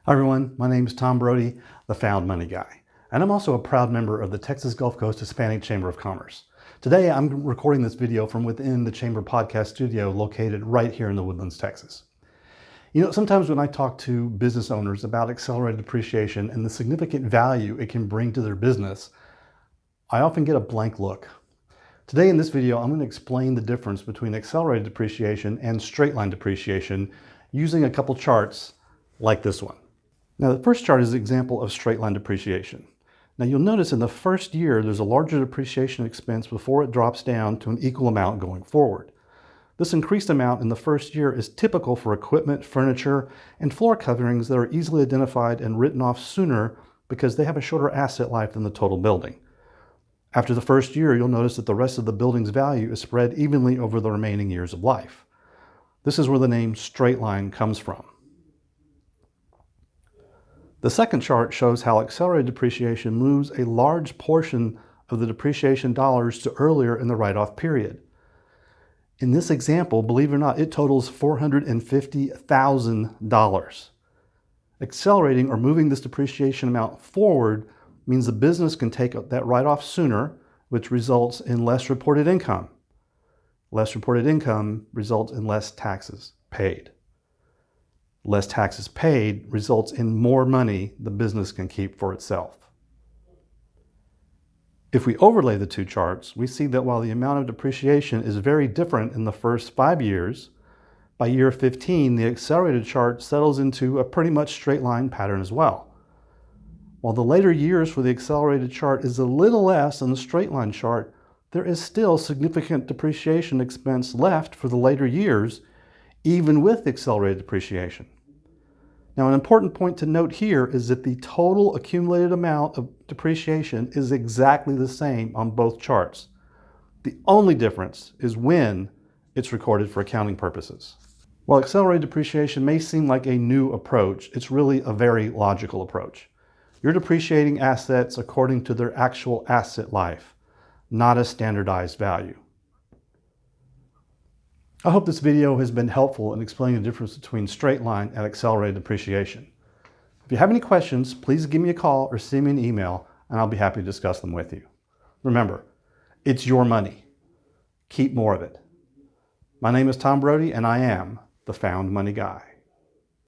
Hi everyone, my name is Tom Brodie, the Found Money Guy, and I'm also a proud member of the Texas Gulf Coast Hispanic Chamber of Commerce. Today I'm recording this video from within the Chamber podcast studio located right here in the Woodlands, Texas. Sometimes when I talk to business owners about accelerated depreciation and the significant value it can bring to their business, I often get a blank look. Today in this video, I'm going to explain the difference between accelerated depreciation and straight-line depreciation using a couple charts like this one. Now, the first chart is an example of straight-line depreciation. Now, you'll notice in the first year, there's a larger depreciation expense before it drops down to an equal amount going forward. This increased amount in the first year is typical for equipment, furniture, and floor coverings that are easily identified and written off sooner because they have a shorter asset life than the total building. After the first year, you'll notice that the rest of the building's value is spread evenly over the remaining years of life. This is where the name straight line comes from. The second chart shows how accelerated depreciation moves a large portion of the depreciation dollars to earlier in the write-off period. In this example, believe it or not, it totals $450,000. Accelerating or moving this depreciation amount forward means the business can take that write-off sooner, which results in less reported income. Less reported income results in less taxes paid. Less taxes paid results in more money the business can keep for itself. If we overlay the two charts, we see that while the amount of depreciation is very different in the first 5 years, by year 15, the accelerated chart settles into a pretty much straight line pattern as well. While the later years for the accelerated chart is a little less than the straight line chart, there is still significant depreciation expense left for the later years, even with accelerated depreciation. Now, an important point to note here is that the total accumulated amount of depreciation is exactly the same on both charts. The only difference is when it's recorded for accounting purposes. While accelerated depreciation may seem like a new approach, it's really a very logical approach. You're depreciating assets according to their actual asset life, not a standardized value. I hope this video has been helpful in explaining the difference between straight line and accelerated depreciation. If you have any questions, please give me a call or send me an email and I'll be happy to discuss them with you. Remember, it's your money. Keep more of it. My name is Tom Brodie and I am the Found Money Guy.